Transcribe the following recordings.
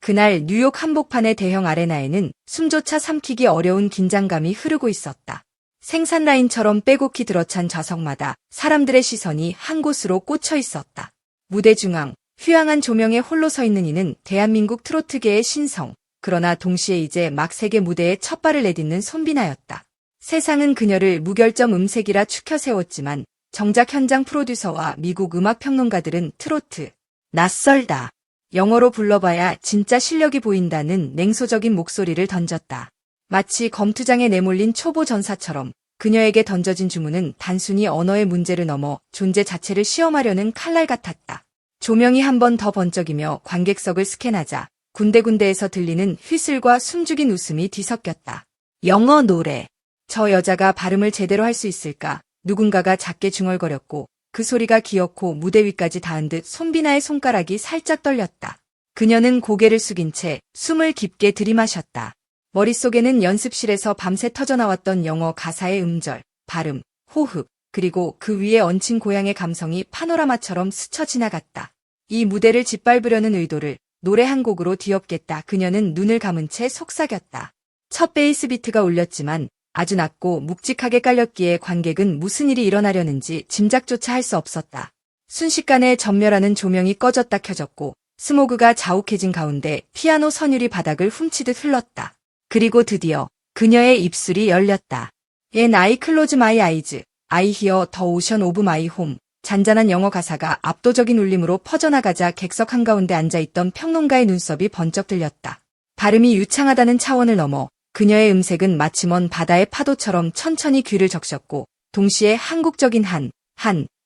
그날 뉴욕 한복판의 대형 아레나에는 숨조차 삼키기 어려운 긴장감이 흐르고 있었다. 생산 라인처럼 빼곡히 들어찬 좌석마다 사람들의 시선이 한 곳으로 꽂혀 있었다. 무대 중앙, 휘황한 조명에 홀로 서 있는 이는 대한민국 트로트계의 신성, 그러나 동시에 이제 막 세계 무대에 첫 발을 내딛는 손비나였다. 세상은 그녀를 무결점 음색이라 추켜 세웠지만 정작 현장 프로듀서와 미국 음악평론가들은 트로트, 낯설다, 영어로 불러봐야 진짜 실력이 보인다는 냉소적인 목소리를 던졌다. 마치 검투장에 내몰린 초보 전사처럼 그녀에게 던져진 주문은 단순히 언어의 문제를 넘어 존재 자체를 시험하려는 칼날 같았다. 조명이 한 번 더 번쩍이며 관객석을 스캔하자 군데군데에서 들리는 휘슬과 숨죽인 웃음이 뒤섞였다. 영어 노래. 저 여자가 발음을 제대로 할 수 있을까? 누군가가 작게 중얼거렸고 그 소리가 기어코 무대 위까지 닿은 듯 손비나의 손가락이 살짝 떨렸다. 그녀는 고개를 숙인 채 숨을 깊게 들이마셨다. 머릿속에는 연습실에서 밤새 터져나왔던 영어 가사의 음절, 발음, 호흡, 그리고 그 위에 얹힌 고향의 감성이 파노라마처럼 스쳐 지나갔다. 이 무대를 짓밟으려는 의도를 노래 한 곡으로 뒤엎겠다. 그녀는 눈을 감은 채 속삭였다. 첫 베이스 비트가 울렸지만 아주 낮고 묵직하게 깔렸기에 관객은 무슨 일이 일어나려는지 짐작조차 할 수 없었다. 순식간에 전멸하는 조명이 꺼졌다 켜졌고 스모그가 자욱해진 가운데 피아노 선율이 바닥을 훔치듯 흘렀다. 그리고 드디어 그녀의 입술이 열렸다. And I close my eyes. I hear the ocean of my home. 잔잔한 영어 가사가 압도적인 울림으로 퍼져나가자 객석 한가운데 앉아있던 평론가의 눈썹이 번쩍 들렸다. 발음이 유창하다는 차원을 넘어 그녀의 음색은 마치 먼 바다의 파도처럼 천천히 귀를 적셨고 동시에 한국적인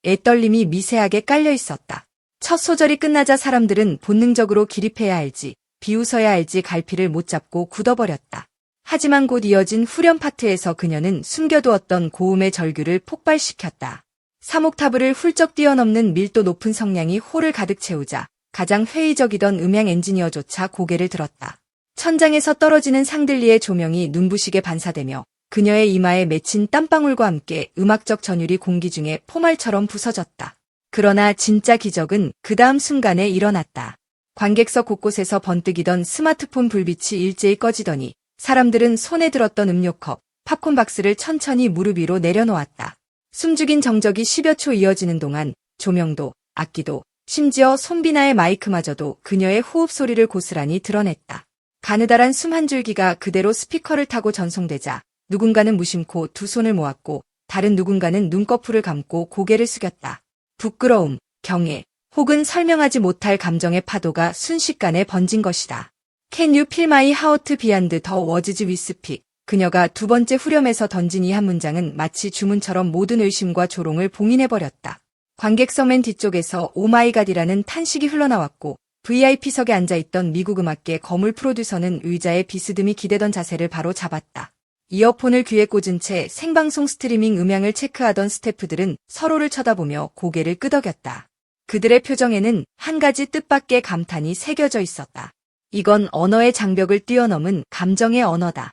의 떨림이 미세하게 깔려 있었다. 첫 소절이 끝나자 사람들은 본능적으로 기립해야 할지 비웃어야 할지 갈피를 못 잡고 굳어버렸다. 하지만 곧 이어진 후렴 파트에서 그녀는 숨겨두었던 고음의 절규를 폭발시켰다. 3옥타브를 훌쩍 뛰어넘는 밀도 높은 성량이 홀을 가득 채우자 가장 회의적이던 음향 엔지니어조차 고개를 들었다. 천장에서 떨어지는 샹들리에 조명이 눈부시게 반사되며 그녀의 이마에 맺힌 땀방울과 함께 음악적 전율이 공기 중에 포말처럼 부서졌다. 그러나 진짜 기적은 그 다음 순간에 일어났다. 관객석 곳곳에서 번뜩이던 스마트폰 불빛이 일제히 꺼지더니 사람들은 손에 들었던 음료컵, 팝콘 박스를 천천히 무릎 위로 내려놓았다. 숨죽인 정적이 10여 초 이어지는 동안 조명도, 악기도, 심지어 손비나의 마이크마저도 그녀의 호흡 소리를 고스란히 드러냈다. 가느다란 숨 한 줄기가 그대로 스피커를 타고 전송되자 누군가는 무심코 두 손을 모았고 다른 누군가는 눈꺼풀을 감고 고개를 숙였다. 부끄러움, 경애, 혹은 설명하지 못할 감정의 파도가 순식간에 번진 것이다. Can you feel my heart beyond the words we speak? 그녀가 두 번째 후렴에서 던진 이 한 문장은 마치 주문처럼 모든 의심과 조롱을 봉인해버렸다. 관객석 맨 뒤쪽에서 오마이갓이라는 탄식이 흘러나왔고 VIP석에 앉아있던 미국 음악계 거물 프로듀서는 의자에 비스듬히 기대던 자세를 바로 잡았다. 이어폰을 귀에 꽂은 채 생방송 스트리밍 음향을 체크하던 스태프들은 서로를 쳐다보며 고개를 끄덕였다. 그들의 표정에는 한 가지 뜻밖의 감탄이 새겨져 있었다. 이건 언어의 장벽을 뛰어넘은 감정의 언어다.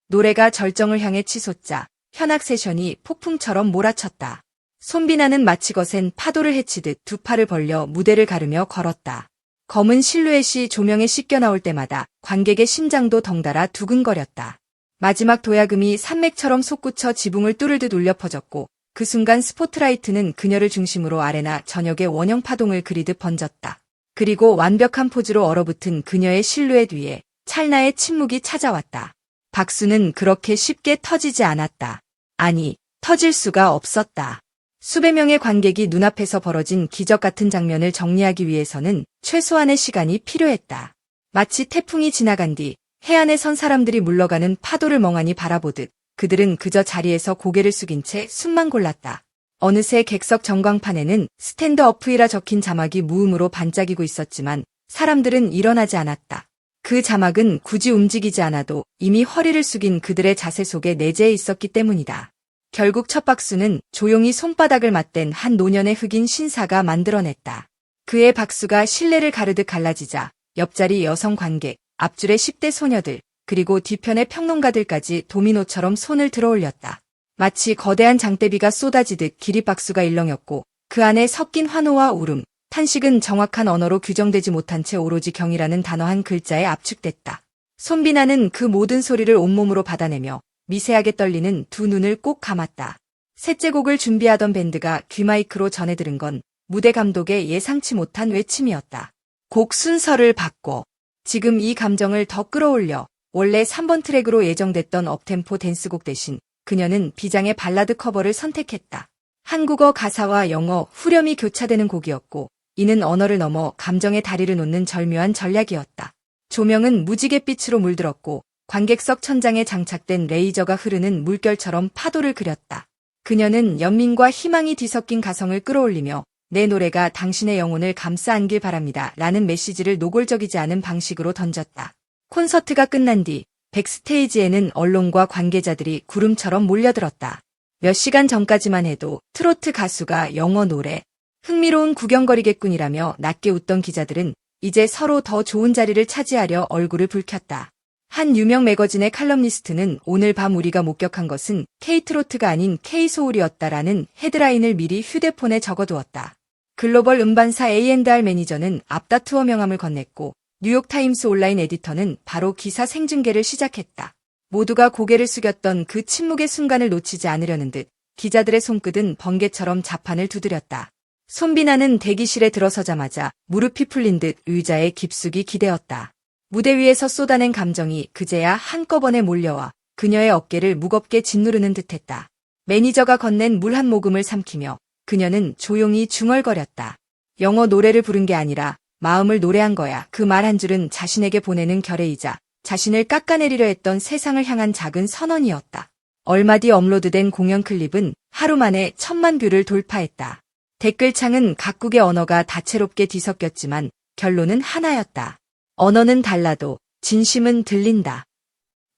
노래가 절정을 향해 치솟자 현악 세션이 폭풍처럼 몰아쳤다. 손비나는 마치 거센 파도를 헤치듯 두 팔을 벌려 무대를 가르며 걸었다. 검은 실루엣이 조명에 씻겨 나올 때마다 관객의 심장도 덩달아 두근거렸다. 마지막 도야금이 산맥처럼 솟구쳐 지붕을 뚫을 듯 울려 퍼졌고 그 순간 스포트라이트는 그녀를 중심으로 아레나 전역의 원형 파동을 그리듯 번졌다. 그리고 완벽한 포즈로 얼어붙은 그녀의 실루엣 위에 찰나의 침묵이 찾아왔다. 박수는 그렇게 쉽게 터지지 않았다. 아니, 터질 수가 없었다. 수백 명의 관객이 눈앞에서 벌어진 기적 같은 장면을 정리하기 위해서는 최소한의 시간이 필요했다. 마치 태풍이 지나간 뒤 해안에 선 사람들이 물러가는 파도를 멍하니 바라보듯 그들은 그저 자리에서 고개를 숙인 채 숨만 골랐다. 어느새 객석 전광판에는 스탠드업이라 적힌 자막이 무음으로 반짝이고 있었지만 사람들은 일어나지 않았다. 그 자막은 굳이 움직이지 않아도 이미 허리를 숙인 그들의 자세 속에 내재해 있었기 때문이다. 결국 첫 박수는 조용히 손바닥을 맞댄 한 노년의 흑인 신사가 만들어냈다. 그의 박수가 실내를 가르듯 갈라지자 옆자리 여성 관객, 앞줄의 10대 소녀들, 그리고 뒤편의 평론가들까지 도미노처럼 손을 들어올렸다. 마치 거대한 장대비가 쏟아지듯 기립박수가 일렁였고 그 안에 섞인 환호와 울음, 탄식은 정확한 언어로 규정되지 못한 채 오로지 경이라는 단어 한 글자에 압축됐다. 손비나는 그 모든 소리를 온몸으로 받아내며 미세하게 떨리는 두 눈을 꼭 감았다. 셋째 곡을 준비하던 밴드가 귀마이크로 전해 들은 건 무대 감독의 예상치 못한 외침이었다. 곡 순서를 바꿔. 지금 이 감정을 더 끌어올려. 원래 3번 트랙으로 예정됐던 업템포 댄스곡 대신 그녀는 비장의 발라드 커버를 선택했다. 한국어 가사와 영어 후렴이 교차되는 곡이었고 이는 언어를 넘어 감정의 다리를 놓는 절묘한 전략이었다. 조명은 무지갯빛으로 물들었고 관객석 천장에 장착된 레이저가 흐르는 물결처럼 파도를 그렸다. 그녀는 연민과 희망이 뒤섞인 가성을 끌어올리며 내 노래가 당신의 영혼을 감싸 안길 바랍니다. 라는 메시지를 노골적이지 않은 방식으로 던졌다. 콘서트가 끝난 뒤 백스테이지에는 언론과 관계자들이 구름처럼 몰려들었다. 몇 시간 전까지만 해도 트로트 가수가 영어 노래, 흥미로운 구경거리겠군이라며 낮게 웃던 기자들은 이제 서로 더 좋은 자리를 차지하려 얼굴을 붉혔다. 한 유명 매거진의 칼럼니스트는 오늘 밤 우리가 목격한 것은 K트로트가 아닌 K소울이었다라는 헤드라인을 미리 휴대폰에 적어두었다. 글로벌 음반사 A&R 매니저는 앞다투어 명함을 건넸고 뉴욕타임스 온라인 에디터는 바로 기사 생중계를 시작했다. 모두가 고개를 숙였던 그 침묵의 순간을 놓치지 않으려는 듯 기자들의 손끝은 번개처럼 자판을 두드렸다. 손비나는 대기실에 들어서자마자 무릎이 풀린 듯 의자에 깊숙이 기대었다. 무대 위에서 쏟아낸 감정이 그제야 한꺼번에 몰려와 그녀의 어깨를 무겁게 짓누르는 듯했다. 매니저가 건넨 물 한 모금을 삼키며 그녀는 조용히 중얼거렸다. 영어 노래를 부른 게 아니라 마음을 노래한 거야. 그 말 한 줄은 자신에게 보내는 결의이자 자신을 깎아내리려 했던 세상을 향한 작은 선언이었다. 얼마 뒤 업로드된 공연 클립은 하루 만에 1000만 뷰를 돌파했다. 댓글창은 각국의 언어가 다채롭게 뒤섞였지만 결론은 하나였다. 언어는 달라도 진심은 들린다.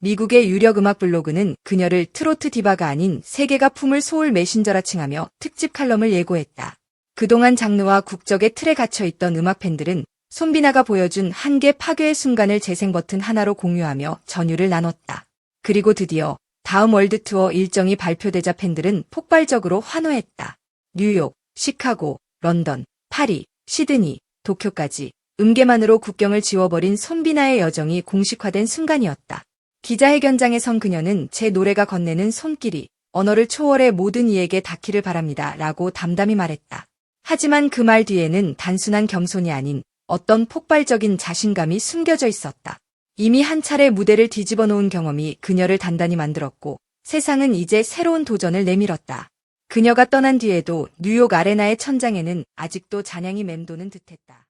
미국의 유력 음악 블로그는 그녀를 트로트 디바가 아닌 세계가 품을 소울 메신저라 칭하며 특집 칼럼을 예고했다. 그동안 장르와 국적의 틀에 갇혀있던 음악 팬들은 손비나가 보여준 한계 파괴의 순간을 재생 버튼 하나로 공유하며 전율을 나눴다. 그리고 드디어 다음 월드 투어 일정이 발표되자 팬들은 폭발적으로 환호했다. 뉴욕, 시카고, 런던, 파리, 시드니, 도쿄까지 음계만으로 국경을 지워버린 손비나의 여정이 공식화된 순간이었다. 기자회견장에 선 그녀는 제 노래가 건네는 손길이 언어를 초월해 모든 이에게 닿기를 바랍니다. 라고 담담히 말했다. 하지만 그 말 뒤에는 단순한 겸손이 아닌 어떤 폭발적인 자신감이 숨겨져 있었다. 이미 한 차례 무대를 뒤집어 놓은 경험이 그녀를 단단히 만들었고 세상은 이제 새로운 도전을 내밀었다. 그녀가 떠난 뒤에도 뉴욕 아레나의 천장에는 아직도 잔향이 맴도는 듯했다.